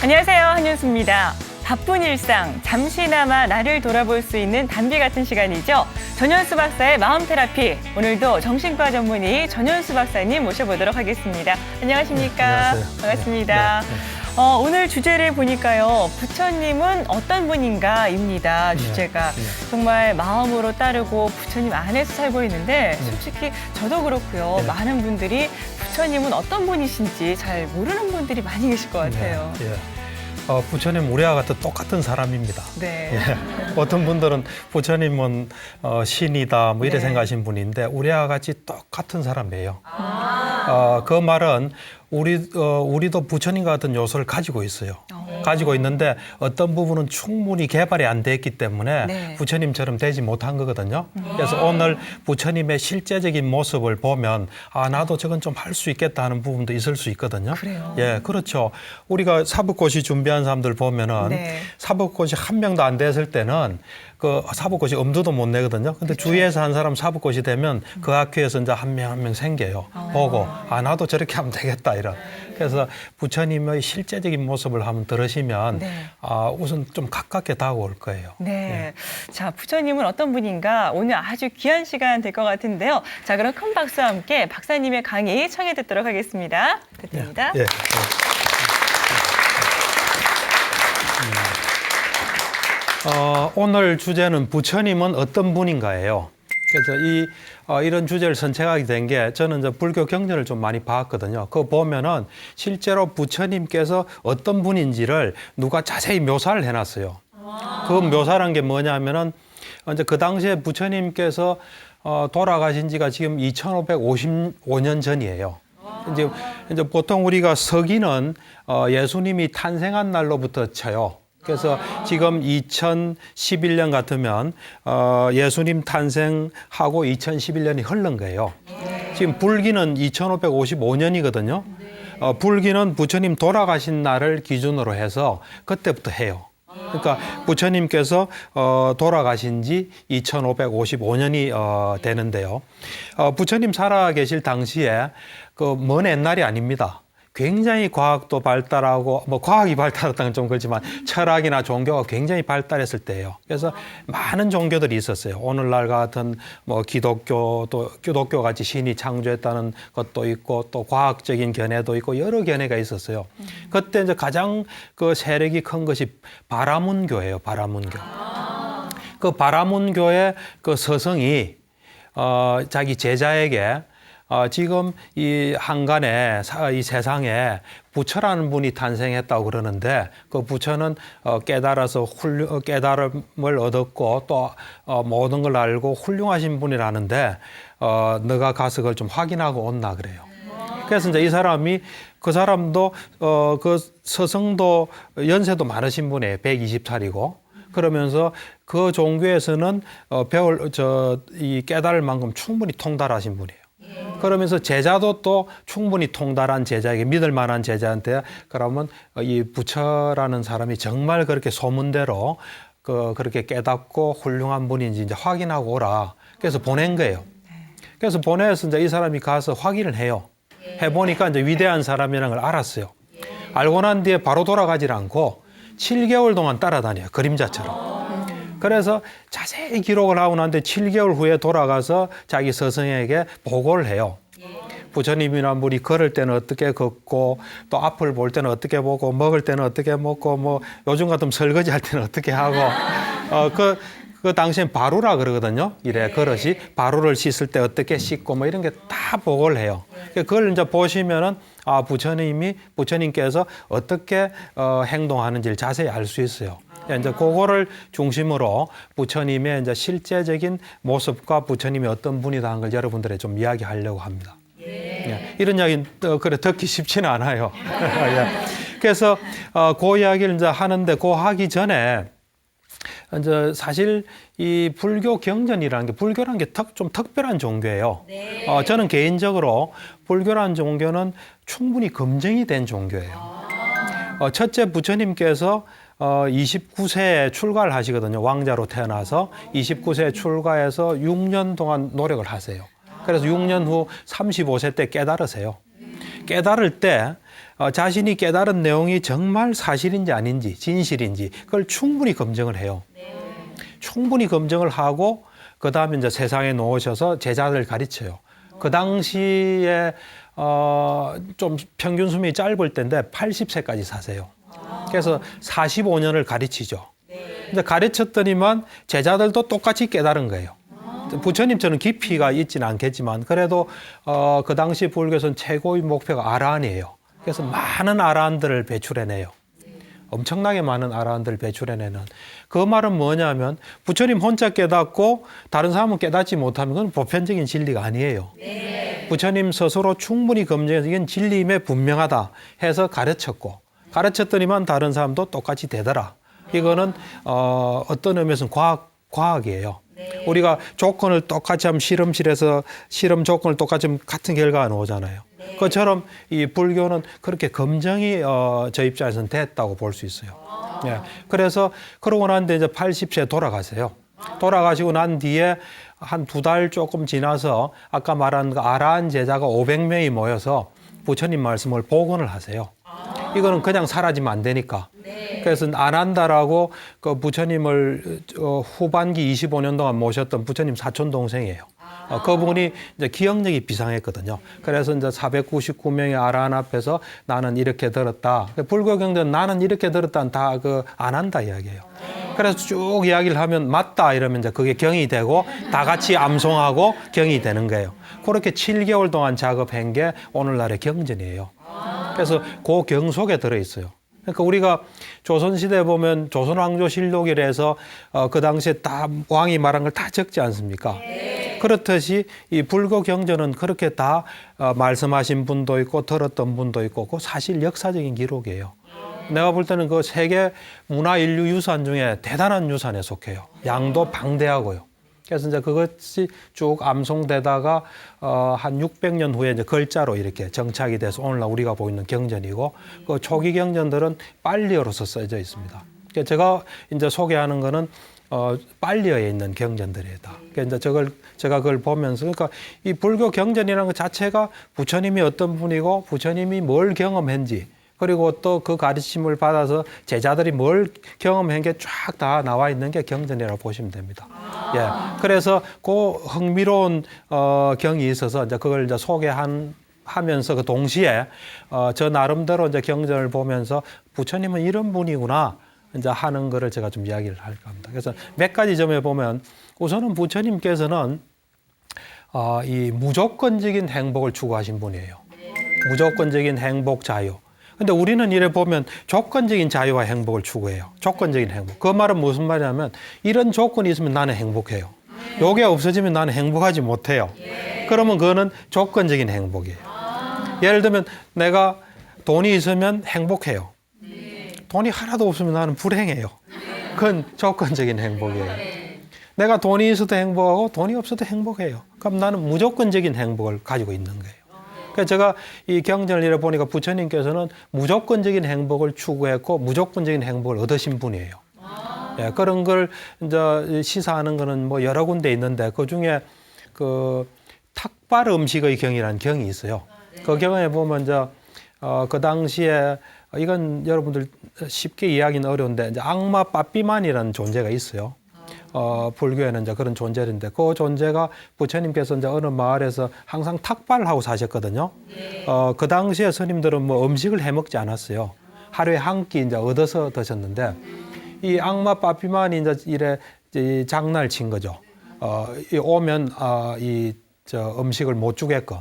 안녕하세요, 한윤수입니다. 바쁜 일상, 잠시나마 나를 돌아볼 수 있는 단비 같은 시간이죠. 전현수 박사의 마음 테라피. 오늘도 정신과 전문의 전현수 박사님 모셔보도록 하겠습니다. 안녕하십니까? 네, 안녕하세요. 반갑습니다. 네, 네. 오늘 주제를 보니까요. 부처님은 어떤 분인가입니다. 주제가. 정말 마음으로 따르고 부처님 안에서 살고 있는데 솔직히 저도 그렇고요. 많은 분들이 부처님은 어떤 분이신지 잘 모르는 분들이 많이 계실 것 같아요. 부처님 우리와 같은 똑같은 사람입니다. 네. 어떤 분들은 부처님은 신이다 뭐 이래 네. 생각하시는 분인데 우리와 같이 똑같은 사람이에요. 그 말은 우리도 부처님과 같은 요소를 가지고 있어요. 가지고 있는데 어떤 부분은 충분히 개발이 안 됐기 때문에 네. 부처님처럼 되지 못한 거거든요. 그래서 오늘 부처님의 실제적인 모습을 보면 나도 저건 좀 할 수 있겠다 하는 부분도 있을 수 있거든요. 그래요? 예, 그렇죠. 우리가 사법고시 준비한 사람들 보면은 네. 사법고시 한 명도 안 됐을 때는 그 사법고시 엄두도 못 내거든요. 근데 주위에서 한 사람 사법고시 되면 그 학교에서 이제 한 명 한 명 생겨요. 보고 나도 저렇게 하면 되겠다 이런. 그래서 부처님의 실제적인 모습을 한번 들으시면 네. 우선 좀 가깝게 다가올 거예요. 네. 자, 부처님은 어떤 분인가 오늘 아주 귀한 시간 될 것 같은데요. 자, 그럼 큰 박수와 함께 박사님의 강의 청해 듣도록 하겠습니다. 부탁드립니다. 예. 오늘 주제는 부처님은 어떤 분인가예요. 그래서 이런 주제를 선택하게 된 게 저는 이제 불교 경전을 좀 많이 봤거든요. 그거 보면은 실제로 부처님께서 어떤 분인지를 누가 자세히 묘사를 해놨어요. 그 묘사란 게 뭐냐면은 이제 그 당시에 부처님께서 돌아가신 지가 지금 2555년 전이에요. 이제 보통 우리가 서기는 예수님이 탄생한 날로부터 쳐요. 그래서 지금 2011년 같으면 예수님 탄생하고 2011년이 흐른 거예요. 지금 불기는 2555년이거든요. 불기는 부처님 돌아가신 날을 기준으로 해서 그때부터 해요. 그러니까 부처님께서 돌아가신 지 2555년이 되는데요. 부처님 살아 계실 당시에 그 먼 옛날이 아닙니다. 굉장히 과학도 발달하고 과학이 발달했다는 건 좀 그렇지만 철학이나 종교가 굉장히 발달했을 때예요. 그래서 많은 종교들이 있었어요. 오늘날 같은 기독교 같이 신이 창조했다는 것도 있고 또 과학적인 견해도 있고 여러 견해가 있었어요. 그때 이제 가장 그 세력이 큰 것이 바라문교예요. 바라문교. 그 바라문교의 그 서성이 자기 제자에게 지금 이 한간에 이 세상에 부처라는 분이 탄생했다고 그러는데 그 부처는 깨달아서 깨달음을 얻었고 또 모든 걸 알고 훌륭하신 분이라는데 너가 가서 그걸 좀 확인하고 온나 그래요. 그래서 이제 이 사람이 그 사람도 그 서성도 연세도 많으신 분이에요. 120살이고. 그러면서 그 종교에서는 이 깨달을 만큼 충분히 통달하신 분이에요. 그러면서 제자도 또 충분히 통달한 제자에게 믿을 만한 제자한테 그러면 이 부처라는 사람이 정말 그렇게 소문대로 그렇게 깨닫고 훌륭한 분인지 이제 확인하고 오라. 그래서 보낸 거예요. 그래서 보내서 이제 이 사람이 가서 확인을 해요. 해보니까 이제 위대한 사람이라는 걸 알았어요. 알고 난 뒤에 바로 돌아가질 않고 7개월 동안 따라다녀요. 그림자처럼. 그래서 자세히 기록을 하고 난 뒤에 7개월 후에 돌아가서 자기 스승에게 보고를 해요. 부처님이란 분이 걸을 때는 어떻게 걷고 또 앞을 볼 때는 어떻게 보고 먹을 때는 어떻게 먹고 요즘 같으면 설거지 할 때는 어떻게 하고 그 당시엔 바루라 그러거든요. 이래 그릇이 바루를 씻을 때 어떻게 씻고 이런 게 다 보고를 해요. 그걸 이제 보시면은 부처님께서 어떻게 행동하는지를 자세히 알 수 있어요. 이제 그거를 중심으로 부처님의 이제 실제적인 모습과 부처님이 어떤 분이다 하는 걸 여러분들에 좀 이야기하려고 합니다. 이런 이야기는 그래 듣기 쉽지는 않아요. 그래서 그 이야기를 이제 하는데 그 하기 전에 이제 사실 이 불교 경전이라는 게 불교라는 게 좀 특별한 종교예요. 저는 개인적으로 불교라는 종교는 충분히 검증이 된 종교예요. 첫째 부처님께서 29세에 출가를 하시거든요. 왕자로 태어나서 29세에 출가해서 6년 동안 노력을 하세요. 그래서 6년 후 35세 때 깨달으세요. 깨달을 때 자신이 깨달은 내용이 정말 사실인지 아닌지, 진실인지 그걸 충분히 검증을 해요. 충분히 검증을 하고 그 다음에 이제 세상에 놓으셔서 제자들 가르쳐요. 그 당시에 좀 평균 수명이 짧을 때인데 80세까지 사세요. 그래서 45년을 가르치죠. 이제 가르쳤더니만 제자들도 똑같이 깨달은 거예요. 부처님처럼 깊이가 있지는 않겠지만 그래도 그 당시 불교에서는 최고의 목표가 아라한이에요. 그래서 많은 아라한들을 배출해내요. 엄청나게 많은 아라한들을 배출해내는 그 말은 뭐냐면 부처님 혼자 깨닫고 다른 사람은 깨닫지 못하면 그건 보편적인 진리가 아니에요. 부처님 스스로 충분히 검증해서 이건 진리임에 분명하다 해서 가르쳤더니만 다른 사람도 똑같이 되더라. 이거는 어떤 의미에서는 과학이에요. 우리가 조건을 똑같이 하면 실험실에서 실험 조건을 똑같이 하면 같은 결과가 나오잖아요. 그것처럼 이 불교는 그렇게 검증이 저 입장에서는 됐다고 볼 수 있어요. 예. 그래서 그러고 난 뒤에 이제 80세 돌아가세요. 돌아가시고 난 뒤에 한 2달 조금 지나서 아까 말한 그 아라한 제자가 500명이 모여서 부처님 말씀을 복원을 하세요. 이거는 그냥 사라지면 안 되니까. 그래서 안 한다라고 그 부처님을 후반기 25년 동안 모셨던 부처님 사촌 동생이에요. 그분이 이제 기억력이 비상했거든요. 그래서 이제 499명의 아라한 앞에서 나는 이렇게 들었다. 불교 경전 나는 이렇게 들었다는 다 안 한다 이야기예요. 그래서 쭉 이야기를 하면 맞다 이러면 이제 그게 경이 되고 다 같이 암송하고 경이 되는 거예요. 그렇게 7개월 동안 작업한 게 오늘날의 경전이에요. 그래서 그 경 속에 들어있어요. 그러니까 우리가 조선시대에 보면 조선왕조실록이라서 그 당시에 다 왕이 말한 걸 다 적지 않습니까? 그렇듯이 이 불교 경전은 그렇게 다 말씀하신 분도 있고 들었던 분도 있고 그 사실 역사적인 기록이에요. 내가 볼 때는 그 세계 문화인류유산 중에 대단한 유산에 속해요. 양도 방대하고요. 그래서 이제 그것이 쭉 암송되다가 한 600년 후에 이제 글자로 이렇게 정착이 돼서 오늘날 우리가 보이는 경전이고 그 초기 경전들은 빨리어로서 써져 있습니다. 그러니까 제가 이제 소개하는 거는 빨리어에 있는 경전들이다. 그러니까 이제 제가 그걸 보면서 그러니까 이 불교 경전이라는 것 자체가 부처님이 어떤 분이고 부처님이 뭘 경험했는지 그리고 또 그 가르침을 받아서 제자들이 뭘 경험한 게 쫙 다 나와 있는 게 경전이라고 보시면 됩니다. 예. 그래서 그 흥미로운 경이 있어서 이제 그걸 이제 하면서 그 동시에 저 나름대로 이제 경전을 보면서 부처님은 이런 분이구나 이제 하는 거를 제가 좀 이야기를 할까 합니다. 그래서 몇 가지 점에 보면 우선은 부처님께서는 이 무조건적인 행복을 추구하신 분이에요. 무조건적인 행복 자유. 근데 우리는 이래 보면 조건적인 자유와 행복을 추구해요. 조건적인 행복. 그 말은 무슨 말이냐면 이런 조건이 있으면 나는 행복해요. 요게 없어지면 나는 행복하지 못해요. 그러면 그거는 조건적인 행복이에요. 예를 들면 내가 돈이 있으면 행복해요. 돈이 하나도 없으면 나는 불행해요. 그건 조건적인 행복이에요. 내가 돈이 있어도 행복하고 돈이 없어도 행복해요. 그럼 나는 무조건적인 행복을 가지고 있는 거예요. 그래서 제가 이 경전을 이래 보니까 부처님께서는 무조건적인 행복을 추구했고 무조건적인 행복을 얻으신 분이에요. 예, 그런 걸 이제 시사하는 거는 뭐 여러 군데 있는데 그 중에 그 탁발 음식의 경이라는 경이 있어요. 그 경에 보면 이제 그 당시에 이건 여러분들 쉽게 이해하기는 어려운데 이제 악마 빠삐만이라는 존재가 있어요. 불교에는 이제 그런 존재인데 그 존재가 부처님께서 이제 어느 마을에서 항상 탁발을 하고 사셨거든요. 그 당시에 스님들은 뭐 음식을 해 먹지 않았어요. 하루에 한 끼 이제 얻어서 드셨는데 이 악마 빠삐만이 이제 이래 장난을 친 거죠. 오면 저 음식을 못 주게끔.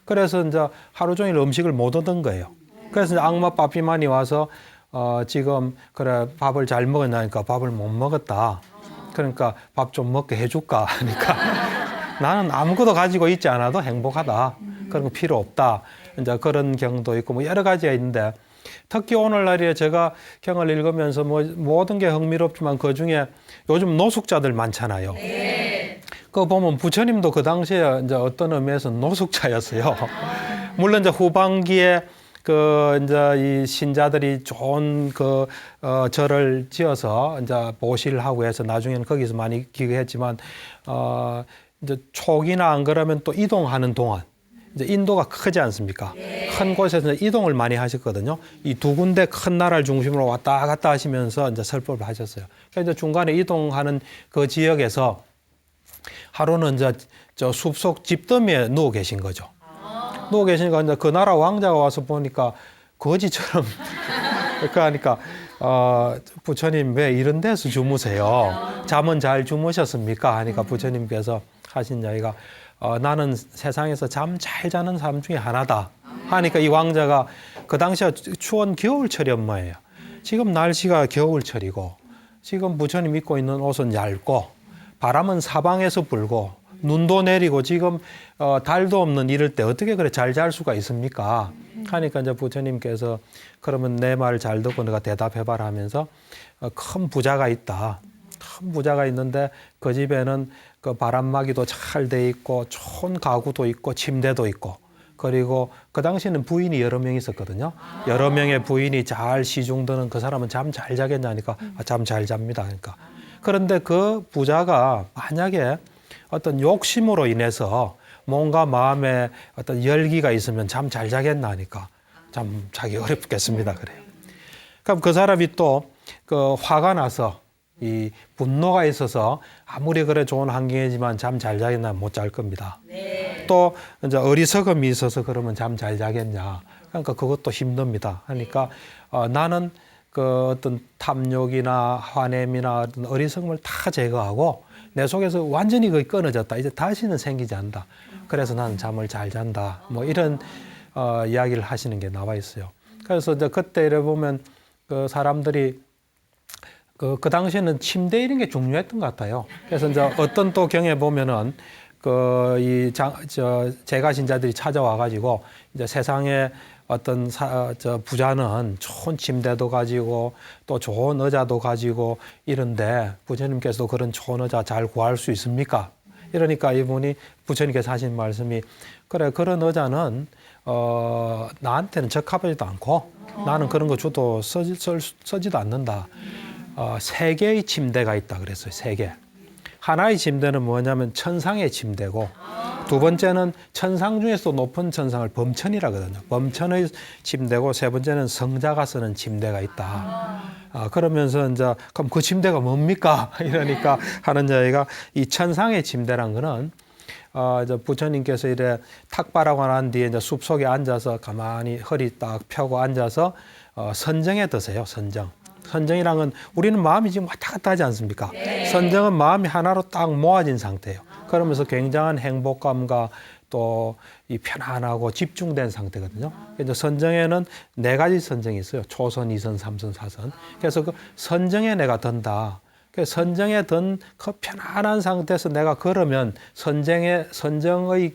그래서 이제 하루 종일 음식을 못 얻은 거예요. 그래서 이제 악마 빠삐만이 와서 지금 그래 밥을 잘 먹었냐니까 밥을 못 먹었다. 그러니까 밥 좀 먹게 해줄까 하니까 나는 아무것도 가지고 있지 않아도 행복하다. 그런 거 필요 없다. 이제 그런 경도 있고 뭐 여러 가지가 있는데 특히 오늘날에 제가 경을 읽으면서 뭐 모든 게 흥미롭지만 그 중에 요즘 노숙자들 많잖아요. 그거 보면 부처님도 그 당시에 이제 어떤 의미에서 노숙자였어요. 물론 이제 후반기에 이제 이 신자들이 좋은 절을 지어서 이제 보시를 하고 해서 나중에는 거기서 많이 기거했지만, 이제 초기나 안 그러면 또 이동하는 동안 이제 인도가 크지 않습니까? 큰 곳에서 이동을 많이 하셨거든요. 이 두 군데 큰 나라를 중심으로 왔다 갔다 하시면서 이제 설법을 하셨어요. 그래서 이제 중간에 이동하는 그 지역에서 하루는 이제 저 숲속 집더미에 누워 계신 거죠. 누워 계시니까 이제 그 나라 왕자가 와서 보니까 거지처럼 그러니까 부처님 왜 이런 데서 주무세요? 잠은 잘 주무셨습니까? 하니까 부처님께서 하신 이야기가 나는 세상에서 잠 잘 자는 사람 중에 하나다. 하니까 이 왕자가 그 당시에 추운 겨울철이었뭐예요. 지금 날씨가 겨울철이고 지금 부처님 입고 있는 옷은 얇고 바람은 사방에서 불고 눈도 내리고 지금 달도 없는 이럴 때 어떻게 그래 잘 잘 수가 있습니까? 하니까 이제 부처님께서 그러면 내 말 잘 듣고 내가 대답해봐라 하면서 큰 부자가 있다. 큰 부자가 있는데 그 집에는 그 바람막이도 잘 돼 있고 좋은 가구도 있고 침대도 있고 그리고 그 당시에는 부인이 여러 명 있었거든요. 여러 명의 부인이 잘 시중드는 그 사람은 잠 잘 자겠냐니까 잠 잘 잡니다. 그러니까 그런데 그 부자가 만약에 어떤 욕심으로 인해서 뭔가 마음에 어떤 열기가 있으면 잠 잘 자겠나 하니까 잠 자기 어렵겠습니다. 그래요. 그럼 그 사람이 또 그 화가 나서 이 분노가 있어서 아무리 그래 좋은 환경이지만 잠 잘 자겠나 못 잘 겁니다. 또 이제 어리석음이 있어서 그러면 잠 잘 자겠냐. 그러니까 그것도 힘듭니다. 하니까 나는 그 어떤 탐욕이나 화냄이나 어떤 어리석음을 다 제거하고 내 속에서 완전히 거의 끊어졌다. 이제 다시는 생기지 않는다. 그래서 나는 잠을 잘 잔다. 뭐 이런 이야기를 하시는 게 나와 있어요. 그래서 이제 그때 이래 보면 그 사람들이 그 당시에는 침대 이런 게 중요했던 것 같아요. 그래서 이제 어떤 또 경에 보면은 제가 신자들이 찾아와 가지고 이제 세상에 어떤 부자는 좋은 침대도 가지고 또 좋은 의자도 가지고 이런데 부처님께서도 그런 좋은 의자 잘 구할 수 있습니까? 이러니까 이분이 부처님께서 하신 말씀이 그래 그런 의자는 나한테는 적합하지도 않고 나는 그런 거 줘도 쓰지도 않는다. 세 개의 침대가 있다 그랬어요. 세 개. 하나의 침대는 뭐냐면 천상의 침대고 두 번째는 천상 중에서 높은 천상을 범천이라 하거든요. 범천의 침대고 세 번째는 성자가 쓰는 침대가 있다. 그러면서 이제 그럼 그 침대가 뭡니까? 이러니까 하는 이야기가 이 천상의 침대란 거는 이제 부처님께서 이래 탁발하고 난 뒤에 이제 숲속에 앉아서 가만히 허리 딱 펴고 앉아서 선정에 드세요. 선정. 선정이란 건 우리는 마음이 지금 왔다 갔다 하지 않습니까? 선정은 마음이 하나로 딱 모아진 상태예요. 그러면서 굉장한 행복감과 또 이 편안하고 집중된 상태거든요. 그래서 선정에는 네 가지 선정이 있어요. 초선, 이선, 삼선, 사선. 그래서 그 선정에 내가 든다. 그래서 선정에 든 그 편안한 상태에서 내가 걸으면 선정의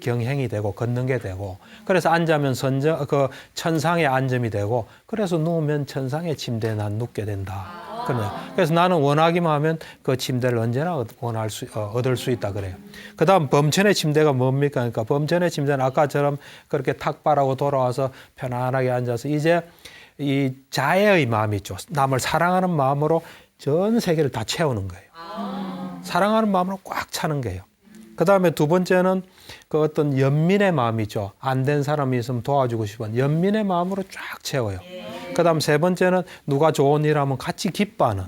경행이 되고 걷는 게 되고 그래서 앉으면 천상의 안점이 되고 그래서 누우면 천상의 침대에 난 눕게 된다. 그래서 나는 원하기만 하면 그 침대를 언제나 얻을 수 있다 그래요. 그 다음 범천의 침대가 뭡니까? 그러니까 범천의 침대는 아까처럼 그렇게 탁발하고 돌아와서 편안하게 앉아서 이제 이 자애의 마음이 있죠. 남을 사랑하는 마음으로 전 세계를 다 채우는 거예요. 사랑하는 마음으로 꽉 차는 거예요. 그 다음에 두 번째는 그 어떤 연민의 마음이 있죠. 안 된 사람이 있으면 도와주고 싶은 연민의 마음으로 쫙 채워요. 그 다음 세 번째는 누가 좋은 일 하면 같이 기뻐하는.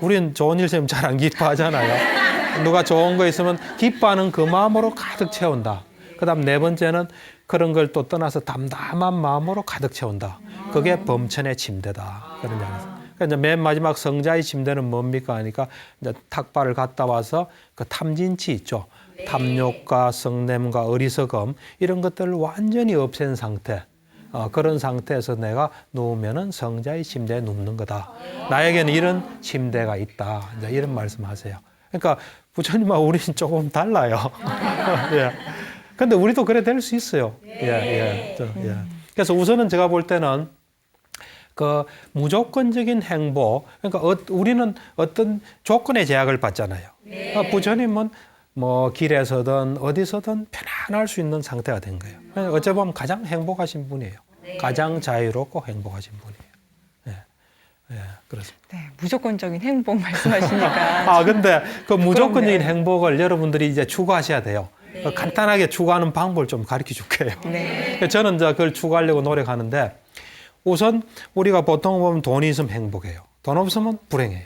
우리는 좋은 일 있으면 잘 안 기뻐하잖아요. 누가 좋은 거 있으면 기뻐하는 그 마음으로 가득 채운다. 그 다음 네 번째는 그런 걸 또 떠나서 담담한 마음으로 가득 채운다. 그게 범천의 침대다. 그런 이야기입니다. 그러니까 이제 맨 마지막 성자의 침대는 뭡니까? 하니까 이제 탁발을 갔다 와서 그 탐진치 있죠. 탐욕과 성냄과 어리석음 이런 것들을 완전히 없앤 상태. 그런 상태에서 내가 누우면은 성자의 침대에 눕는 거다. 나에게는 이런 침대가 있다. 이제 이런 말씀하세요. 그러니까 부처님하고 우리는 조금 달라요. 예. 근데 우리도 그래 될 수 있어요. 예. 그래서 우선은 제가 볼 때는 그 무조건적인 행복, 그러니까 우리는 어떤 조건의 제약을 받잖아요. 부처님은 뭐 길에서든 어디서든 편안할 수 있는 상태가 된 거예요. 어째 보면 가장 행복하신 분이에요. 가장 자유롭고 행복하신 분이에요. 그렇습니다. 네, 무조건적인 행복 말씀하시니까. 근데 그 무조건적인 행복을 여러분들이 이제 추구하셔야 돼요. 간단하게 추구하는 방법을 좀 가르쳐 줄게요. 네. 저는 이제 그걸 추구하려고 노력하는데 우선 우리가 보통 보면 돈이 있으면 행복해요. 돈 없으면 불행해요.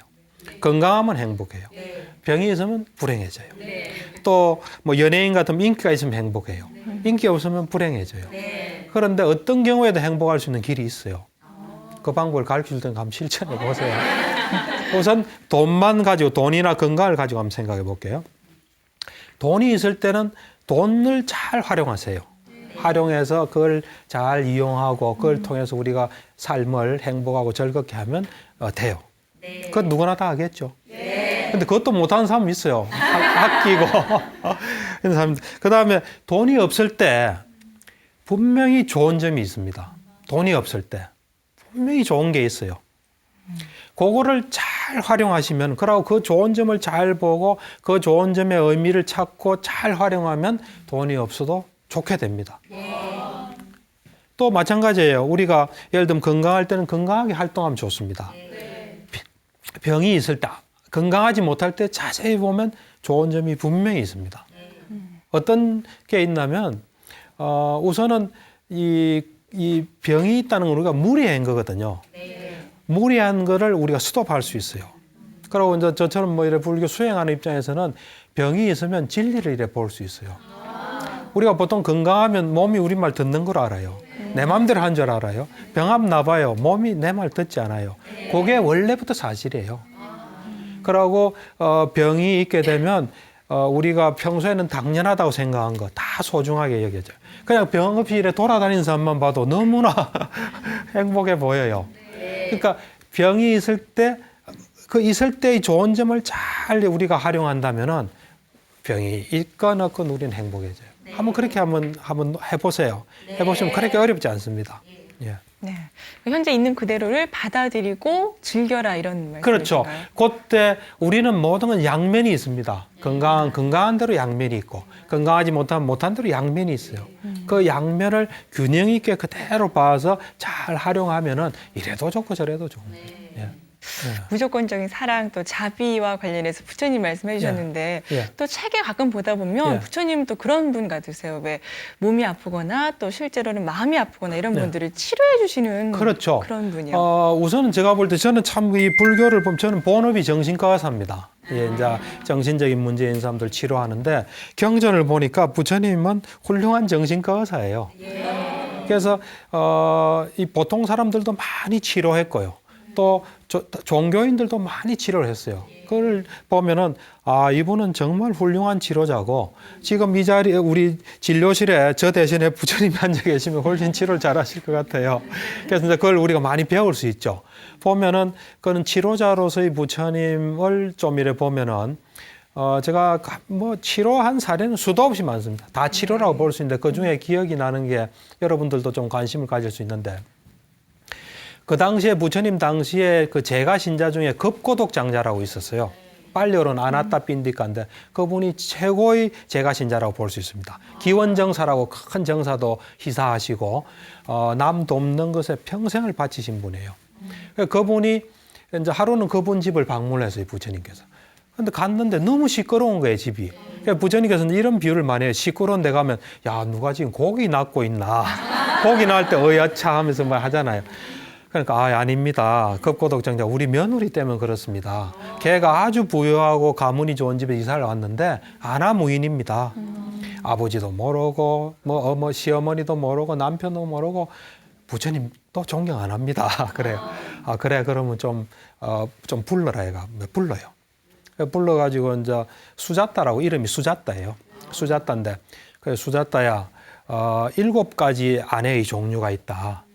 건강하면 행복해요. 병이 있으면 불행해져요. 또 뭐 연예인 같으면 인기가 있으면 행복해요. 인기 없으면 불행해져요. 그런데 어떤 경우에도 행복할 수 있는 길이 있어요. 그 방법을 가르쳐 줄 테니까 한번 실천해 보세요. 우선 돈만 가지고 돈이나 건강을 가지고 한번 생각해 볼게요. 돈이 있을 때는 돈을 잘 활용하세요. 활용해서 그걸 잘 이용하고 그걸 통해서 우리가 삶을 행복하고 즐겁게 하면 돼요. 그건 누구나 다 하겠죠. 근데 그것도 못하는 사람이 있어요. 아끼고. 이런 사람들. 그다음에 돈이 없을 때 분명히 좋은 점이 있습니다. 돈이 없을 때 분명히 좋은 게 있어요. 그거를 잘 활용하시면, 그러고 그 좋은 점을 잘 보고 그 좋은 점의 의미를 찾고 잘 활용하면 돈이 없어도 좋게 됩니다. 또 마찬가지예요. 우리가 예를 들면 건강할 때는 건강하게 활동하면 좋습니다. 병이 있을 때, 건강하지 못할 때 자세히 보면 좋은 점이 분명히 있습니다. 어떤 게 있냐면 우선은 이 병이 있다는 건 우리가 무리한 거거든요. 무리한 거를 우리가 스톱할 수 있어요. 그리고 이제 저처럼 뭐 이래 불교 수행하는 입장에서는 병이 있으면 진리를 이래 볼 수 있어요. 우리가 보통 건강하면 몸이 우리 말 듣는 걸 알아요. 내 마음대로 한 줄 알아요. 병하면 나봐요. 몸이 내 말 듣지 않아요. 그게 원래부터 사실이에요. 그러고 병이 있게 되면 우리가 평소에는 당연하다고 생각한 거 다 소중하게 여겨져요. 그냥 병 없이 이래 돌아다니는 사람만 봐도 너무나 행복해 보여요. 그러니까 병이 있을 때, 그 있을 때의 좋은 점을 잘 우리가 활용한다면은 병이 있건 없건 우리는 행복해져요. 한번 그렇게 한번 해보세요. 해보시면 그렇게 어렵지 않습니다. 예. 네. 현재 있는 그대로를 받아들이고 즐겨라, 이런 말씀이신가요? 그렇죠. 그때 우리는 모든 건 양면이 있습니다. 건강한 대로 양면이 있고, 건강하지 못한 대로 양면이 있어요. 그 양면을 균형 있게 그대로 봐서 잘 활용하면은 이래도 좋고 저래도 좋은 거예요. 예. 무조건적인 사랑, 또 자비와 관련해서 부처님 말씀해 주셨는데 또 책에 가끔 보다 보면 부처님 또 그런 분 같으세요. 왜 몸이 아프거나 또 실제로는 마음이 아프거나 이런 분들을 치료해 주시는 그렇죠. 그런 분이요. 우선은 제가 볼 때 저는 참 이 불교를 보면 저는 본업이 정신과 의사입니다. 예, 이제 정신적인 문제인 사람들 치료하는데 경전을 보니까 부처님은 훌륭한 정신과 의사예요. 그래서 이 보통 사람들도 많이 치료했고요. 또 종교인들도 많이 치료를 했어요. 그걸 보면은 이분은 정말 훌륭한 치료자고, 지금 이 자리에 우리 진료실에 저 대신에 부처님이 앉아 계시면 훨씬 치료를 잘하실 것 같아요. 그래서 이제 그걸 우리가 많이 배울 수 있죠. 보면은 그는 치료자로서의 부처님을 좀 이래 보면은 제가 뭐 치료한 사례는 수도 없이 많습니다. 다 치료라고 볼 수 있는데 그 중에 기억이 나는 게 여러분들도 좀 관심을 가질 수 있는데, 그 당시에 부처님 당시에 그 제가 신자 중에 급고독 장자라고 있었어요. 빨리어로는 아나타 빈디카인데 그분이 최고의 제가 신자라고 볼 수 있습니다. 기원정사라고 큰 정사도 희사하시고 남 돕는 것에 평생을 바치신 분이에요. 그분이 이제 하루는 그분 집을 방문했어요, 부처님께서. 근데 갔는데 너무 시끄러운 거예요, 집이. 부처님께서는 이런 비유를 많이 해요. 시끄러운 데 가면 야, 누가 지금 고기 낚고 있나. 고기 낳을 때 어여차 하면서 뭐 하잖아요. 그러니까 아닙니다. 급고독장자 우리 며느리 때문에 그렇습니다. 걔가 아주 부유하고 가문이 좋은 집에 이사를 왔는데 아나무인입니다. 아버지도 모르고 뭐 시어머니도 모르고 남편도 모르고 부처님도 존경 안 합니다. 그래요. 그래 그러면 좀 불러라 얘가 불러요. 불러가지고 이제 수자따라고, 이름이 수자따예요. 수자따인데 그래 수자따야 7가지 아내의 종류가 있다.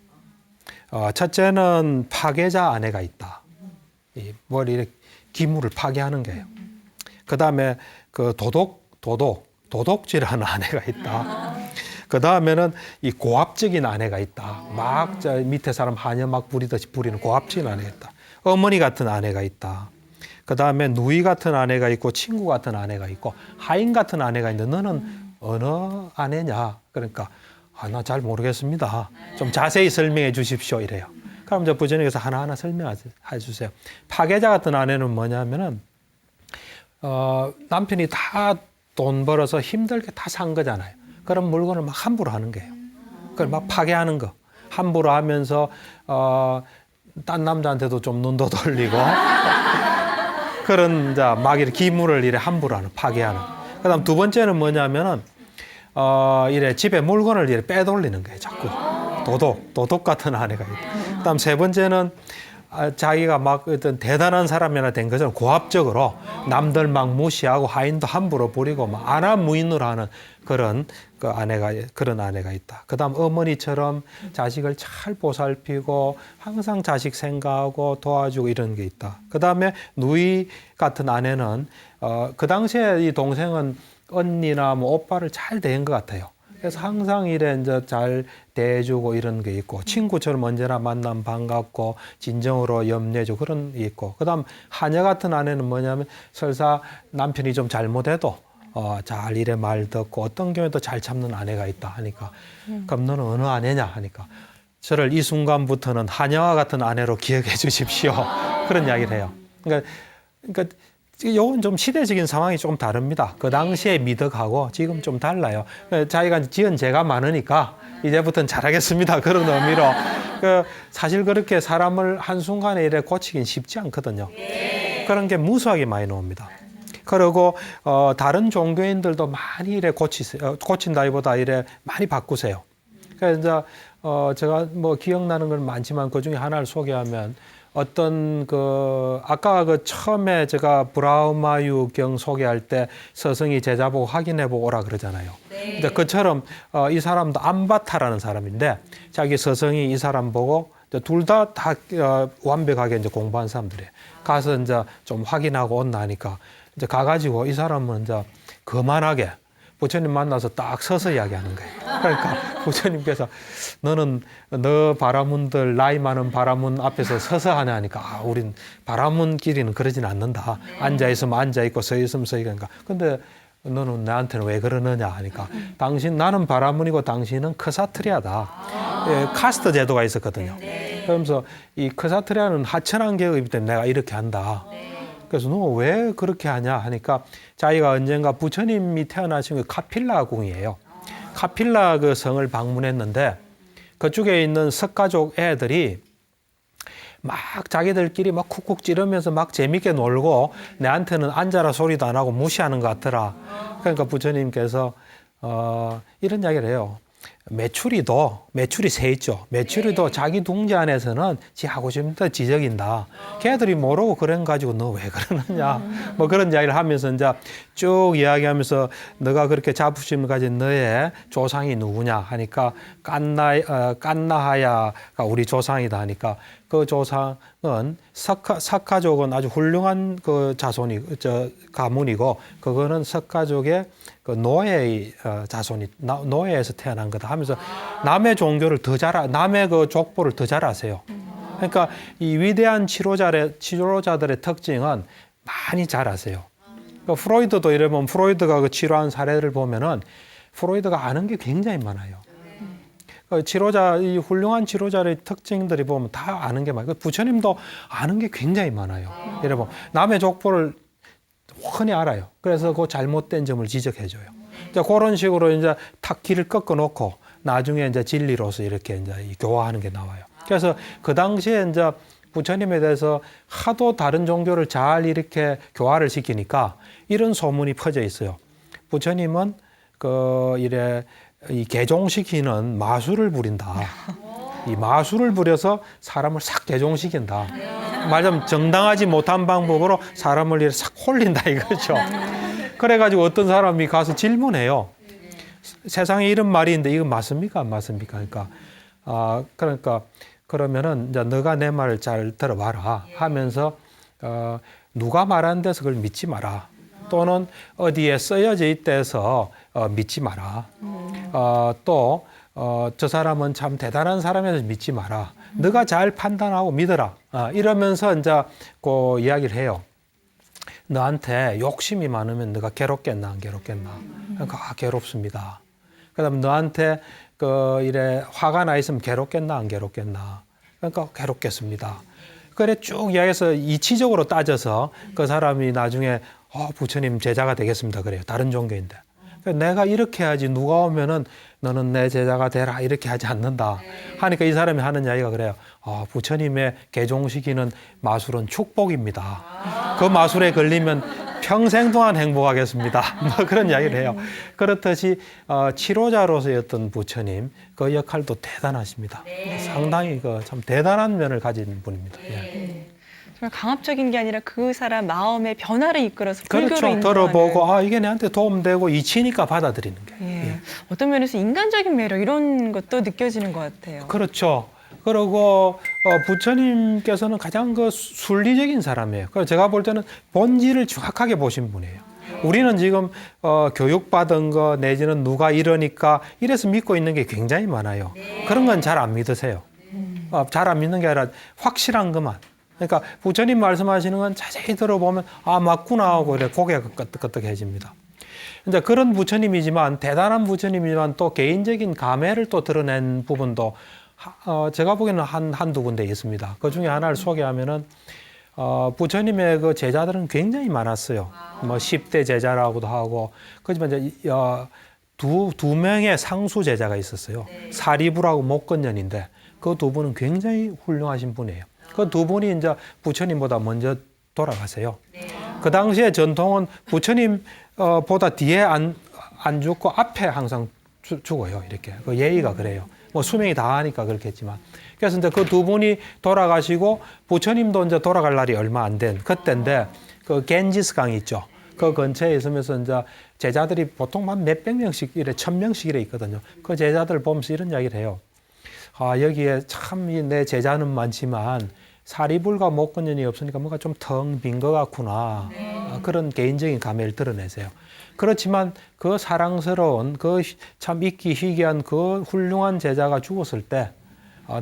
첫째는 파괴자 아내가 있다. 이 머리에 기물을 파괴하는 거예요. 그 다음에 그 도둑질하는 아내가 있다. 그 다음에는 이 고압적인 아내가 있다. 막 저 밑에 사람 하녀 막 부리듯이 부리는 고압적인 아내가 있다. 어머니 같은 아내가 있다. 그 다음에 누이 같은 아내가 있고 친구 같은 아내가 있고 하인 같은 아내가 있는데 너는 어느 아내냐? 그러니까 나 잘 모르겠습니다. 좀 자세히 설명해 주십시오. 이래요. 그럼 이제 부처님께서 하나하나 설명해 주세요. 파괴자 같은 아내는 뭐냐면은 남편이 다 돈 벌어서 힘들게 다 산 거잖아요. 그런 물건을 막 함부로 하는 거예요. 그걸 막 파괴하는 거. 함부로 하면서 딴 남자한테도 좀 눈도 돌리고 그런 이제 막 이렇게 기물을 이래 함부로 하는, 파괴하는. 그다음 두 번째는 뭐냐면은 이래 집에 물건을 이래 빼돌리는 거예요. 자꾸 도둑 같은 아내가 있다. 그다음 세 번째는 자기가 막 어떤 대단한 사람이나 된 것처럼 고압적으로 남들 막 무시하고 하인도 함부로 부리고 막 안하무인으로 하는 그런 그런 아내가 있다. 그다음 어머니처럼 자식을 잘 보살피고 항상 자식 생각하고 도와주고 이런 게 있다. 그다음에 누이 같은 아내는 그 당시에 이 동생은 언니나 뭐 오빠를 잘 대한 것 같아요. 그래서 항상 이래 이제 잘 대해주고 이런 게 있고, 친구처럼 언제나 만나면 반갑고 진정으로 염려해주고 그런 게 있고, 그다음 하녀 같은 아내는 뭐냐면 설사 남편이 좀 잘못해도 잘 이래 말 듣고 어떤 경우에도 잘 참는 아내가 있다 하니까, 그럼 너는 어느 아내냐 하니까 저를 이 순간부터는 하녀와 같은 아내로 기억해 주십시오. 그런 이야기를 해요. 그러니까 요건 좀 시대적인 상황이 조금 다릅니다. 그 당시에 미덕하고 지금 좀 달라요. 자기가 지은 죄가 많으니까 이제부터는 잘하겠습니다. 그런 의미로. 사실 그렇게 사람을 한순간에 이래 고치긴 쉽지 않거든요. 그런 게 무수하게 많이 나옵니다. 그리고 다른 종교인들도 많이 이래 고친다기보다 이래 많이 바꾸세요. 그래서 이제 제가 뭐 기억나는 건 많지만 그 중에 하나를 소개하면, 어떤 아까 처음에 제가 브라우마유 경 소개할 때 스승이 제자 보고 확인해 보고 오라 그러잖아요. 근데 그처럼 이 사람도 암바타라는 사람인데, 자기 스승이 이 사람 보고 둘 다 완벽하게 이제 공부한 사람들이에요. 가서 이제 좀 확인하고 온다 하니까 이제 가가지고 이 사람은 이제 거만하게 부처님 만나서 딱 서서 이야기하는 거예요. 그러니까 부처님께서 너는 너 바라문들, 나이 많은 바라문 앞에서 서서 하냐 하니까, 우린 바라문끼리는 그러진 않는다. 앉아있으면 앉아있고 서있으면 서있고. 그러니까 근데 너는 나한테는 왜 그러느냐 하니까, 나는 바라문이고 당신은 크사트리아다. 카스트 제도가 있었거든요. 그러면서 이 크사트리아는 하천한 계급이기 때문에 내가 이렇게 한다. 그래서 너 왜 그렇게 하냐 하니까, 자기가 언젠가 부처님이 태어나신 그 카필라 궁이에요. 카필라 그 성을 방문했는데, 그쪽에 있는 석가족 애들이 막 자기들끼리 막 쿡쿡 찌르면서 막 재밌게 놀고, 내한테는 앉아라 소리도 안 하고 무시하는 것 같더라. 그러니까 부처님께서 이런 이야기를 해요. 메추리 새 있죠. 메추리도 자기 둥지 안에서는 지 하고 싶은 데 지적인다. 걔들이 모르고 그런 가지고 너 왜 그러느냐. 뭐 그런 이야기를 하면서 이제 쭉 이야기하면서, 너가 그렇게 자부심을 가진 너의 조상이 누구냐 하니까, 깐나하야가 우리 조상이다 하니까, 그 조상은 석가족은 아주 훌륭한 그 가문이고, 그거는 석가족의 그 노예의 자손이, 노예에서 태어난 거다 하면서 남의 종교를 남의 그 족보를 더 잘 아세요. 그러니까 이 위대한 치료자들의 특징은 많이 잘 아세요. 그러니까 프로이드도 이러면, 프로이드가 그 치료한 사례를 보면은 프로이드가 아는 게 굉장히 많아요. 이 훌륭한 치료자의 특징들이 보면 다 아는 게 많아요. 부처님도 아는 게 굉장히 많아요. 여러분, 남의 족보를 흔히 알아요. 그래서 그 잘못된 점을 지적해줘요. 이제 그런 식으로 이제 탁 길을 꺾어놓고 나중에 이제 진리로서 이렇게 이제 교화하는 게 나와요. 그래서 그 당시에 이제 부처님에 대해서 하도 다른 종교를 잘 이렇게 교화를 시키니까 이런 소문이 퍼져 있어요. 부처님은 이 개종시키는 마술을 부린다. 이 마술을 부려서 사람을 싹 개종시킨다. 말하자면 정당하지 못한 방법으로 사람을 이렇게 싹 홀린다 이거죠. 그래가지고 어떤 사람이 가서 질문해요. 세상에 이런 말이 있는데 이거 맞습니까? 안 맞습니까? 그러니까 그러면은 이제 너가 내 말을 잘 들어봐라 하면서 누가 말하는 데서 그걸 믿지 마라. 또는 어디에 쓰여져 있대서 믿지 마라. 또 저 사람은 참 대단한 사람이라서 믿지 마라. 너가 잘 판단하고 믿어라. 이러면서 이제 그 이야기를 해요. 너한테 욕심이 많으면 너가 괴롭겠나 안 괴롭겠나? 그러니까 괴롭습니다. 그다음 너한테 이래 화가 나 있으면 괴롭겠나 안 괴롭겠나? 그러니까 괴롭겠습니다. 그래 쭉 이야기해서 이치적으로 따져서 그 사람이 나중에 부처님 제자가 되겠습니다. 그래요. 다른 종교인데. 그러니까 내가 이렇게 해야지 누가 오면은 너는 내 제자가 되라 이렇게 하지 않는다. 하니까 이 사람이 하는 이야기가 그래요. 부처님의 개종시키는 마술은 축복입니다. 그 마술에 걸리면 평생 동안 행복하겠습니다. 뭐 그런 이야기를 해요. 그렇듯이 치료자로서의 어떤 부처님 그 역할도 대단하십니다. 상당히 참 대단한 면을 가진 분입니다. 예. 정말 강압적인 게 아니라 그 사람 마음의 변화를 이끌어서 그렇죠. 불교로 들어보고 이게 내한테 도움되고 이치니까 받아들이는 게. 예. 어떤 면에서 인간적인 매력 이런 것도 느껴지는 것 같아요. 그렇죠. 그리고 부처님께서는 가장 그 순리적인 사람이에요. 그래서 제가 볼 때는 본질을 정확하게 보신 분이에요. 우리는 지금 교육받은 거 내지는 누가 이러니까 이래서 믿고 있는 게 굉장히 많아요. 그런 건 잘 안 믿으세요. 잘 안 믿는 게 아니라 확실한 것만. 그러니까 부처님 말씀하시는 건 자세히 들어보면 맞구나 하고 이렇게 고개가 끄덕끄덕해집니다. 이제 그런 부처님이지만 대단한 부처님이지만 또 개인적인 감회를 또 드러낸 부분도 제가 보기에는 한두 군데 있습니다. 그 중에 하나를 소개하면은 부처님의 그 제자들은 굉장히 많았어요. 뭐 10대 제자라고도 하고 그렇지만 이제 두 명의 상수 제자가 있었어요. 사리부라고 목건년인데 그 두 분은 굉장히 훌륭하신 분이에요. 그 두 분이 이제 부처님보다 먼저 돌아가세요. 그 당시에 전통은 부처님 보다 뒤에 안 죽고 앞에 항상 죽어요. 이렇게 그 예의가 그래요. 뭐 수명이 다하니까 그렇겠지만. 그래서 이제 그 두 분이 돌아가시고 부처님도 이제 돌아갈 날이 얼마 안 된 그때인데 그 겐지스 강이 있죠. 그 근처에 있으면서 이제 제자들이 보통 한 몇백 명씩 이래 1000명씩 이래 있거든요. 그 제자들 보면서 이런 이야기를 해요. 여기에 참 내 제자는 많지만 사리불과 목건년이 없으니까 뭔가 좀 텅 빈 것 같구나. 그런 개인적인 감회를 드러내세요. 그렇지만 그 사랑스러운 그 참 있기 희귀한 그 훌륭한 제자가 죽었을 때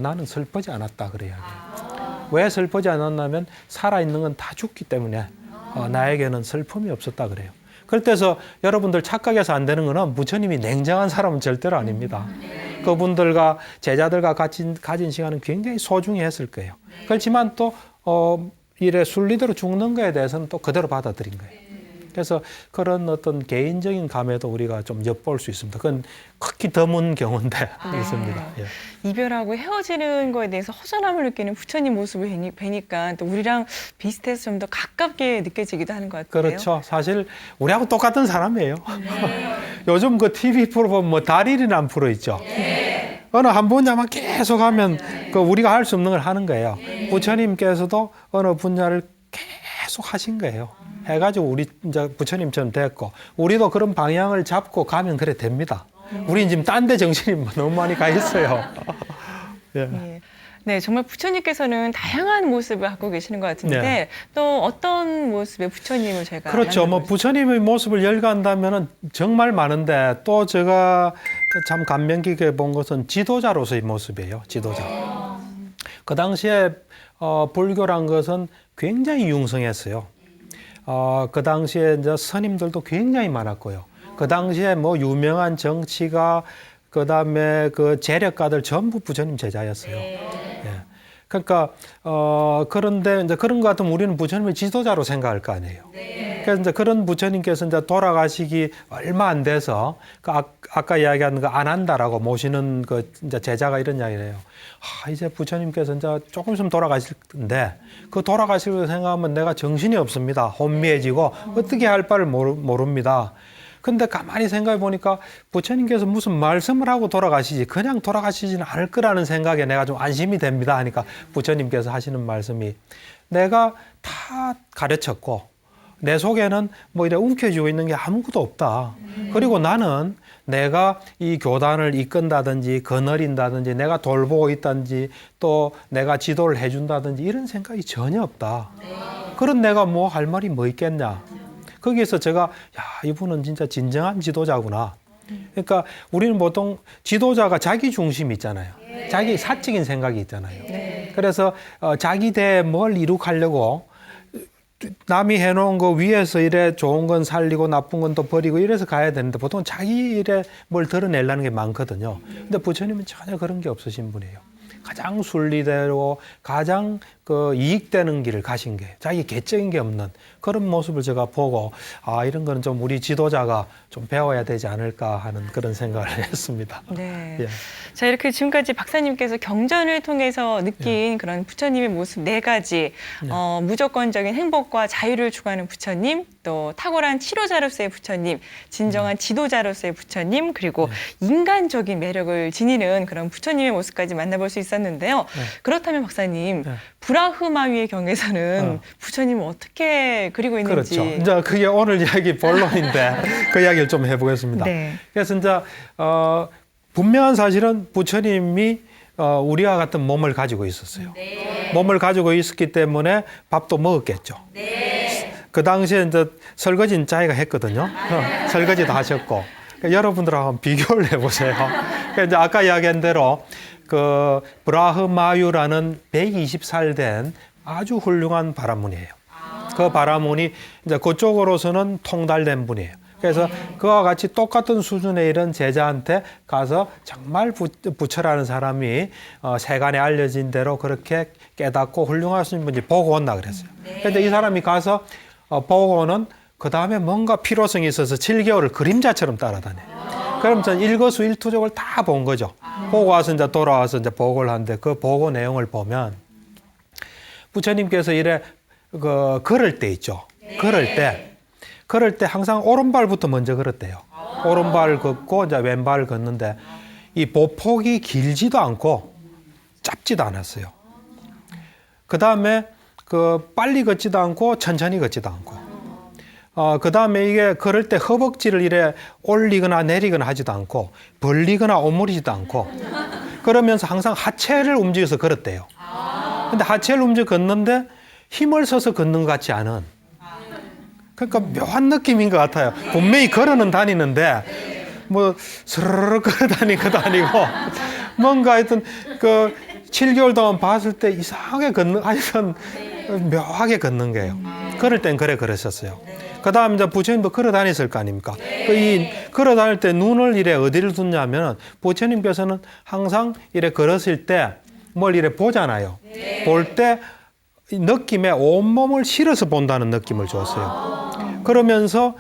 나는 슬프지 않았다 그래야 돼요. 왜 슬프지 않았냐면 살아있는 건 다 죽기 때문에 나에게는 슬픔이 없었다 그래요. 그래서 여러분들 착각해서 안 되는 거는 부처님이 냉정한 사람은 절대로 아닙니다. 그분들과 제자들과 가진 시간은 굉장히 소중히 했을 거예요. 그렇지만 또 이래 순리대로 죽는 거에 대해서는 또 그대로 받아들인 거예요. 그래서 그런 어떤 개인적인 감에도 우리가 좀 엿볼 수 있습니다. 그건 극히 드문 경우인데 있습니다. 예. 이별하고 헤어지는 거에 대해서 허전함을 느끼는 부처님 모습을 뵈니까 또 우리랑 비슷해서 좀 더 가깝게 느껴지기도 하는 것 같아요. 그렇죠. 사실 우리하고 똑같은 사람이에요. 요즘 그 TV 프로 보면 뭐 달인이라는 프로 있죠. 어느 한 분야만 계속 하면 그 우리가 할 수 없는 걸 하는 거예요. 부처님께서도 어느 분야를 계속 하신 거예요. 해가지고 우리 이제 부처님처럼 됐고 우리도 그런 방향을 잡고 가면 그래 됩니다. 우리는 지금 딴 데 정신이 너무 많이 가 있어요. 예. 예. 네, 정말 부처님께서는 다양한 모습을 갖고 계시는 것 같은데 네. 또 어떤 모습의 부처님을 제가 그렇죠. 뭐 부처님의 모습을 열거한다면은 정말 많은데 또 제가 참 감명 깊게 본 것은 지도자로서의 모습이에요. 지도자. 그 당시에 불교란 것은 굉장히 융성했어요. 그 당시에 이제 스님들도 굉장히 많았고요. 그 당시에 뭐 유명한 정치가 그다음에 그 재력가들 전부 부처님 제자였어요. 예. 그러니까 그런데 이제 그런 것 같으면 우리는 부처님을 지도자로 생각할 거 아니에요. 그래서 이제 그런 부처님께서 이제 돌아가시기 얼마 안 돼서 그 아까 이야기한 거 안 한다라고 모시는 그 이제 제자가 이런 이야기를 해요. 이제 부처님께서 이제 조금 있으면 돌아가실 텐데 그 돌아가실 거 생각하면 내가 정신이 없습니다. 혼미해지고 어떻게 할 바를 모릅니다. 근데 가만히 생각해 보니까 부처님께서 무슨 말씀을 하고 돌아가시지 그냥 돌아가시지는 않을 거라는 생각에 내가 좀 안심이 됩니다 하니까 부처님께서 하시는 말씀이 내가 다 가르쳤고 내 속에는 뭐 이래 움켜쥐고 있는 게 아무것도 없다. 그리고 나는 내가 이 교단을 이끈다든지 거느린다든지 내가 돌보고 있다든지 또 내가 지도를 해준다든지 이런 생각이 전혀 없다. 그런 내가 뭐 할 말이 뭐 있겠냐. 거기에서 제가 이분은 진짜 진정한 지도자구나. 그러니까 우리는 보통 지도자가 자기 중심이 있잖아요. 자기 사적인 생각이 있잖아요. 그래서 자기 대에 뭘 이룩하려고 남이 해놓은 거 위에서 이래 좋은 건 살리고 나쁜 건 또 버리고 이래서 가야 되는데 보통 자기 일에 뭘 드러내려는 게 많거든요. 근데 부처님은 전혀 그런 게 없으신 분이에요. 가장 순리대로 가장 그 이익되는 길을 가신 게 자기 개적인 게 없는 그런 모습을 제가 보고 이런 거는 좀 우리 지도자가 좀 배워야 되지 않을까 하는 그런 생각을 했습니다. 네. 예. 자, 이렇게 지금까지 박사님께서 경전을 통해서 느낀 그런 부처님의 모습 4가지, 무조건적인 행복과 자유를 추구하는 부처님, 또 탁월한 치료자로서의 부처님, 진정한 지도자로서의 부처님, 그리고 인간적인 매력을 지니는 그런 부처님의 모습까지 만나볼 수 있었는데요. 그렇다면 박사님, 브라흐마위의 경에서는 부처님을 어떻게 그리고 있는지. 그렇죠. 이제 그게 오늘 이야기 본론인데 그 이야기를 좀 해보겠습니다. 네. 그래서 이제 분명한 사실은 부처님이 우리와 같은 몸을 가지고 있었어요. 몸을 가지고 있었기 때문에 밥도 먹었겠죠. 그 당시에 이제 설거지는 자기가 했거든요. 설거지도 하셨고. 그러니까 여러분들하고 한번 비교를 해보세요. 그러니까 이제 아까 이야기한 대로 그 브라흐마유라는 120살 된 아주 훌륭한 바라문이에요. 그 바라문이 이제 그쪽으로서는 통달된 분이에요. 그래서 그와 같이 똑같은 수준의 이런 제자한테 가서 정말 부처라는 사람이 세간에 알려진 대로 그렇게 깨닫고 훌륭하신 분이 보고 온다 그랬어요. 그런데 이 사람이 가서 보고는 그 다음에 뭔가 필요성이 있어서 7개월을 그림자처럼 따라다녀요. 그럼 전 일거수일투족을 다 본 거죠. 보고 와서 이제 돌아와서 이제 보고를 하는데 그 보고 내용을 보면 부처님께서 이래 걸을 때 있죠. 걸을 때 항상 오른발부터 먼저 걸었대요. 오른발 걷고 이제 왼발 걷는데 이 보폭이 길지도 않고 짧지도 않았어요. 그 다음에 빨리 걷지도 않고 천천히 걷지도 않고. 그 다음에 이게 걸을 때 허벅지를 이래 올리거나 내리거나 하지도 않고 벌리거나 오므리지도 않고 그러면서 항상 하체를 움직여서 걸었대요. 근데 하체를 움직여 걷는데 힘을 써서 걷는 것 같지 않은 그러니까 묘한 느낌인 것 같아요. 분명히 걸어는 다니는데 뭐 스르르 걸어 다니는 것도 아니고 뭔가 하여튼 7개월 동안 봤을 때 이상하게 하여튼 묘하게 걷는 거예요. 걸을 땐 그래 걸으셨어요. 그 다음 이제 부처님도 걸어 다녔을 거 아닙니까? 이 걸어 다닐 때 눈을 이래 어디를 뒀냐면 부처님께서는 항상 이래 걸었을 때 뭘 이래 보잖아요. 볼 때 느낌에 온몸을 실어서 본다는 느낌을 줬어요. 그러면서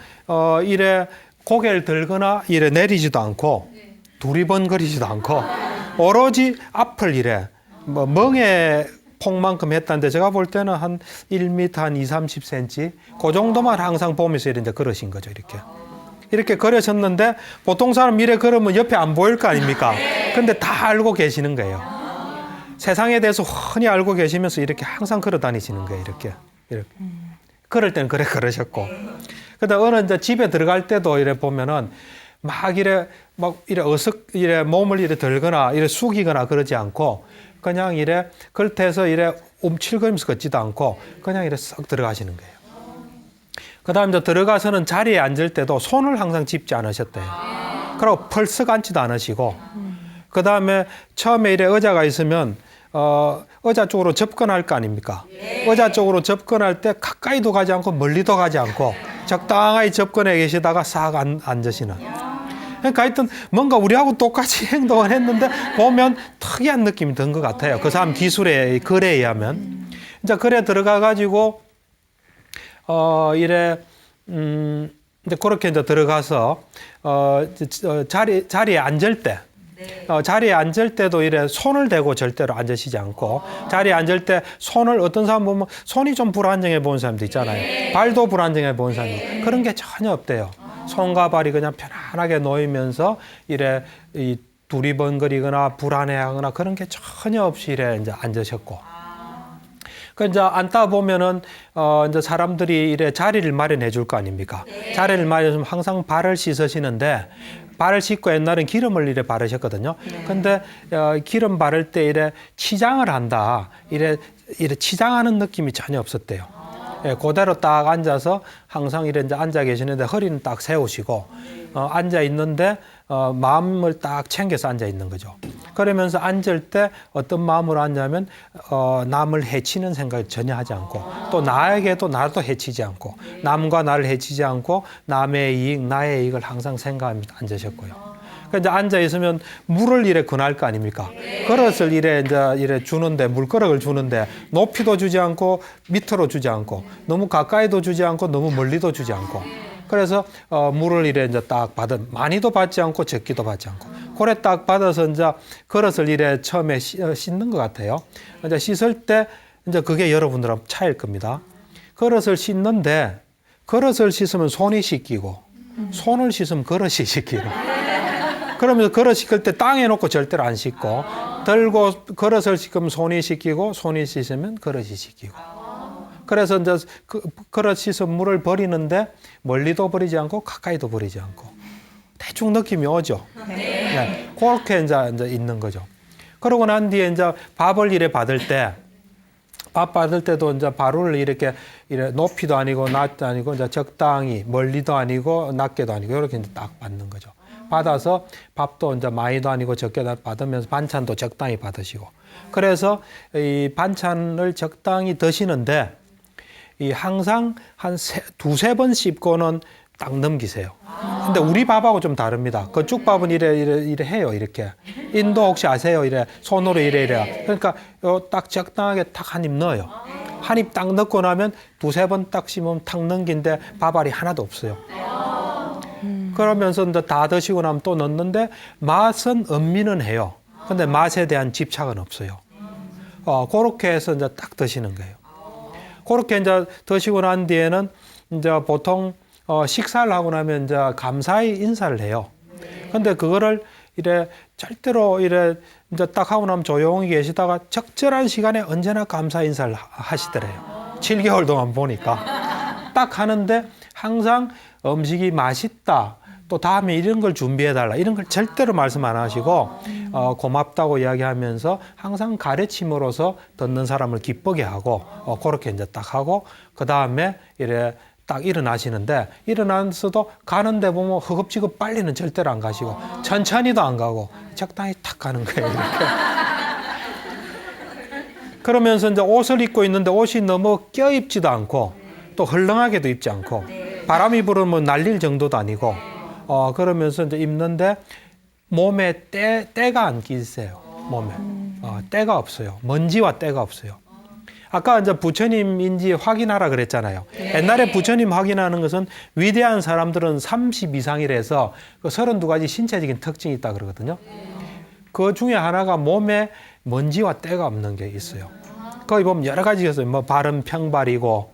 이래 고개를 들거나 이래 내리지도 않고 두리번거리지도 않고 오로지 앞을 이래 멍에 폭만큼 했다는데 제가 볼 때는 한 1m 한 20-30cm 그 정도만 항상 보면서 이제 걸으신 거죠. 이렇게 걸으셨는데 보통 사람 이래 걸으면 옆에 안 보일 거 아닙니까? 근데 다 알고 계시는 거예요. 세상에 대해서 훤히 알고 계시면서 이렇게 항상 걸어 다니시는 거예요. 이렇게. 걸을 때는 그래 걸으셨고. 그다음 어느 이제 집에 들어갈 때도 이래 보면은 막 이래 몸을 이래 들거나 이래 숙이거나 그러지 않고 그냥 이래 걸터에서 이래 움찔거리면서 걷지도 않고 그냥 이래 썩 들어가시는 거예요. 그다음 이제 들어가서는 자리에 앉을 때도 손을 항상 짚지 않으셨대요. 그리고 펄썩 앉지도 않으시고 그다음에 처음에 이래 의자가 있으면 의자 쪽으로 접근할 거 아닙니까? 의자 쪽으로 접근할 때 가까이도 가지 않고 멀리도 가지 않고 적당히 접근해 계시다가 싹 앉으시는. 그러니까 하여튼 뭔가 우리하고 똑같이 행동을 했는데 보면 특이한 느낌이 든 것 같아요. 그 사람 기술의 글에 의하면. 이제 글에 들어가 가지고 이래 이제 그렇게 이제 들어가서 자리에 앉을 때. 자리에 앉을 때도 이래 손을 대고 절대로 앉으시지 않고 자리에 앉을 때 손을 어떤 사람 보면 손이 좀 불안정해 보는 사람도 있잖아요. 발도 불안정해 보는 사람이 그런 게 전혀 없대요. 손과 발이 그냥 편안하게 놓이면서 이래 두리번거리거나 불안해하거나 그런 게 전혀 없이 이래 이제 앉으셨고. 그 이제 앉다 보면은 이제 사람들이 이래 자리를 마련해 줄 거 아닙니까? 자리를 마련해주면 항상 발을 씻으시는데 발을 씻고 옛날엔 기름을 이래 바르셨거든요. 근데 기름 바를 때 이래 치장을 한다. 이래 치장하는 느낌이 전혀 없었대요. 그대로 딱 앉아서 항상 이래 이제 앉아 계시는데 허리는 딱 세우시고 앉아 있는데 마음을 딱 챙겨서 앉아 있는 거죠. 그러면서 앉을 때 어떤 마음으로 앉냐면 남을 해치는 생각을 전혀 하지 않고 또 나에게도 나도 해치지 않고 남과 나를 해치지 않고 남의 이익, 나의 이익을 항상 생각하면서 앉으셨고요. 그러니까 이제 앉아 있으면 물을 이래 권할 거 아닙니까? 그릇을 이래 주는데 물그릇을 주는데 높이도 주지 않고 밑으로 주지 않고 너무 가까이도 주지 않고 너무 멀리도 주지 않고 그래서 물을 이제 딱 많이도 받지 않고 적기도 받지 않고 그래 딱 받아서 이제 그릇을 이래 처음에 씻는 것 같아요. 이제 씻을 때 이제 그게 여러분들하고 차이일 겁니다. 그릇을 씻는데 그릇을 씻으면 손이 씻기고 손을 씻으면 그릇이 씻기고 그러면서 그릇 씻을 때 땅에 놓고 절대로 안 씻고 들고 그릇을 씻으면 손이 씻기고 손이 씻으면 그릇이 씻기고 그래서 이제 그릇 씻은 물을 버리는데 멀리도 버리지 않고 가까이도 버리지 않고 대충 느낌이 오죠. 네. 그렇게 이제 있는 거죠. 그러고 난 뒤에 이제 밥을 이래 받을 때 밥 받을 때도 이제 바로를 이렇게 높이도 아니고 낮도 아니고 이제 적당히 멀리도 아니고 낮게도 아니고 이렇게 이제 딱 받는 거죠. 받아서 밥도 이제 많이도 아니고 적게도 받으면서 반찬도 적당히 받으시고 그래서 이 반찬을 적당히 드시는데 이 항상 한 두세 번 씹고는 딱 넘기세요. 근데 우리 밥하고 좀 다릅니다. 그쪽 밥은 이래 해요, 이렇게. 인도 혹시 아세요? 이래 손으로 이래. 그러니까 딱 적당하게 딱 한 입 넣어요. 한 입 딱 넣고 나면 두세 번 딱 씹으면 탁 넘긴데 밥알이 하나도 없어요. 그러면서 이제 다 드시고 나면 또 넣는데 맛은 음미는 해요. 근데 맛에 대한 집착은 없어요. 그렇게 해서 이제 딱 드시는 거예요. 그렇게 이제 드시고 난 뒤에는 이제 보통 식사를 하고 나면 이제 감사의 인사를 해요. 근데 그거를 절대로 이제 딱 하고 나면 조용히 계시다가 적절한 시간에 언제나 감사 인사를 하시더래요. 7개월 동안 보니까. 딱 하는데 항상 음식이 맛있다. 또 다음에 이런 걸 준비해달라. 이런 걸 절대로 말씀 안 하시고 고맙다고 이야기하면서 항상 가르침으로써 듣는 사람을 기쁘게 하고 그렇게 이제 딱 하고 그 다음에 딱 일어나시는데 일어나서도 가는데 보면 허겁지겁 빨리는 절대로 안 가시고 천천히도 안 가고 적당히 탁 가는 거예요. 이렇게. 그러면서 이제 옷을 입고 있는데 옷이 너무 껴입지도 않고 또 헐렁하게도 입지 않고 바람이 불으면 날릴 정도도 아니고 그러면서 이제 입는데 몸에 때가 안 끼세요. 몸에 때가 없어요. 먼지와 때가 없어요. 아까 이제 부처님인지 확인하라 그랬잖아요. 옛날에 부처님 확인하는 것은 위대한 사람들은 30 이상이라서 그 32가지 신체적인 특징이 있다 그러거든요. 그 중에 하나가 몸에 먼지와 때가 없는 게 있어요. 거기 보면 여러 가지 있어요. 뭐 발은 평발이고,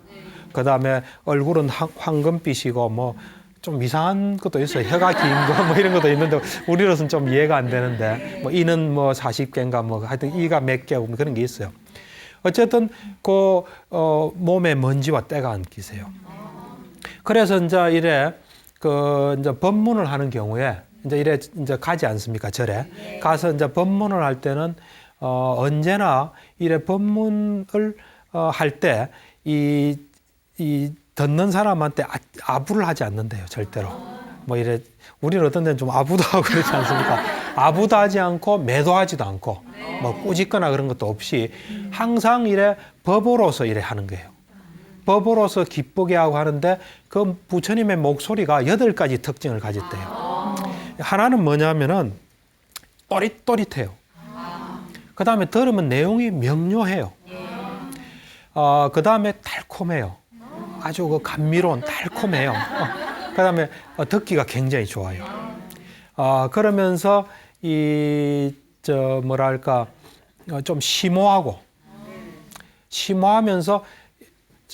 그 다음에 얼굴은 황금빛이고, 뭐 좀 이상한 것도 있어요. 혀가 긴 거 뭐 이런 것도 있는데 우리로서는 좀 이해가 안 되는데, 뭐 이는 뭐 40개인가 뭐 하여튼 이가 몇 개고 그런 게 있어요. 어쨌든 그 몸에 먼지와 때가 안 끼세요. 그래서 이제 이제 법문을 하는 경우에 이제 가지 않습니까? 절에 가서 이제 법문을 할 때는 언제나 법문을 할 때 이 듣는 사람한테 아부를 하지 않는데요, 절대로. 뭐 우리는 어떤 데는 좀 아부도 하고 그러지 않습니까? 아부도 하지 않고 매도하지도 않고 뭐 꾸짖거나 그런 것도 없이 항상 법으로서 하는 거예요. 법으로서 기쁘게 하고 하는데 그 부처님의 목소리가 8가지 특징을 가졌대요. 하나는 뭐냐면은 또릿또릿해요. 그 다음에 들으면 내용이 명료해요. 그 다음에 달콤해요. 아주 그 감미로운 달콤해요. 그 다음에 듣기가 굉장히 좋아요. 그러면서 좀 심오하면서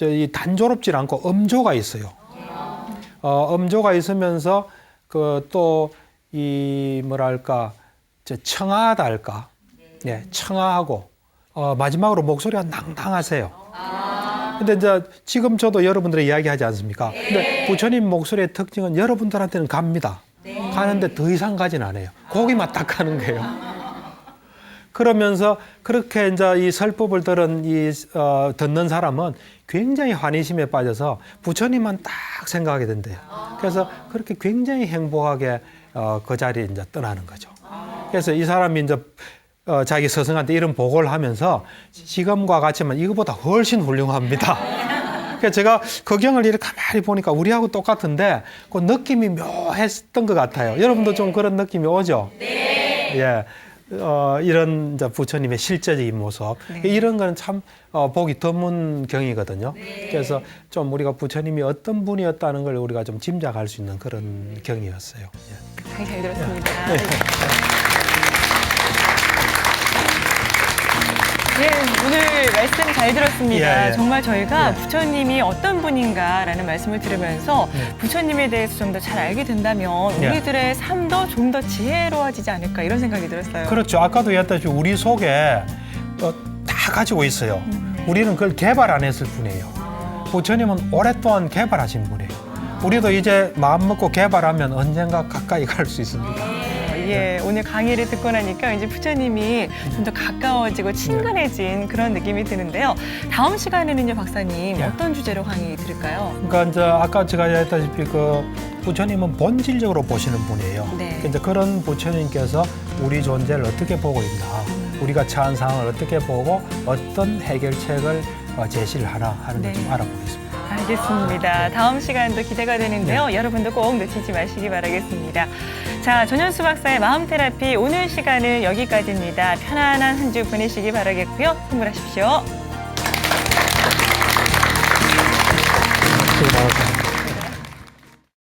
이 단조롭지 않고 엄조가 있어요. 엄조가 있으면서 청아하다 할까? 네, 청아하고 마지막으로 목소리가 낭낭하세요. 근데 이제 지금 저도 여러분들의 이야기하지 않습니까? 근데 부처님 목소리의 특징은 여러분들한테는 갑니다. 가는데 더 이상 가진 않아요. 거기만 딱 가는 거예요. 그러면서 그렇게 이제 이 설법을 들은 듣는 사람은 굉장히 환희심에 빠져서 부처님만 딱 생각하게 된대요. 그래서 그렇게 굉장히 행복하게 그 자리에 이제 떠나는 거죠. 그래서 이 사람이 이제 자기 스승한테 이런 보고를 하면서 지금과 같지만 이거보다 훨씬 훌륭합니다. 그래서 제가 그 경을 이렇게 가만히 보니까 우리하고 똑같은데 그 느낌이 묘했던 것 같아요. 여러분도 좀 그런 느낌이 오죠? 네. 예. 이런 이제 부처님의 실제적인 모습 이런 거는 참 보기 드문 경이거든요. 그래서 좀 우리가 부처님이 어떤 분이었다는 걸 우리가 좀 짐작할 수 있는 그런 경이었어요. 예. 강의 잘 들었습니다. 네, 오늘 말씀 잘 들었습니다. 예, 예. 정말 저희가 예. 부처님이 어떤 분인가라는 말씀을 들으면서 부처님에 대해서 좀 더 잘 알게 된다면 예. 우리들의 삶도 좀 더 지혜로워지지 않을까 이런 생각이 들었어요. 그렇죠. 아까도 얘기했다시피 우리 속에 다 가지고 있어요. 우리는 그걸 개발 안 했을 뿐이에요. 부처님은 오랫동안 개발하신 분이에요. 우리도 이제 마음 먹고 개발하면 언젠가 가까이 갈 수 있습니다. 예, 오늘 강의를 듣고 나니까 이제 부처님이 좀 더 가까워지고 친근해진 그런 느낌이 드는데요. 다음 시간에는요, 박사님 예. 어떤 주제로 강의 들을까요? 그러니까 이제 아까 제가 얘기했다시피 그 부처님은 본질적으로 보시는 분이에요. 네. 이제 그런 부처님께서 우리 존재를 어떻게 보고 있나, 우리가 처한 상황을 어떻게 보고 어떤 해결책을 제시를 하나 하는 걸 좀 네. 알아보겠습니다. 알겠습니다. 다음 시간도 기대가 되는데요. 여러분도 꼭 놓치지 마시기 바라겠습니다. 자, 전현수 박사의 마음 테라피 오늘 시간은 여기까지입니다. 편안한 한 주 보내시기 바라겠고요. 선물하십시오. 수고 많으셨습니다.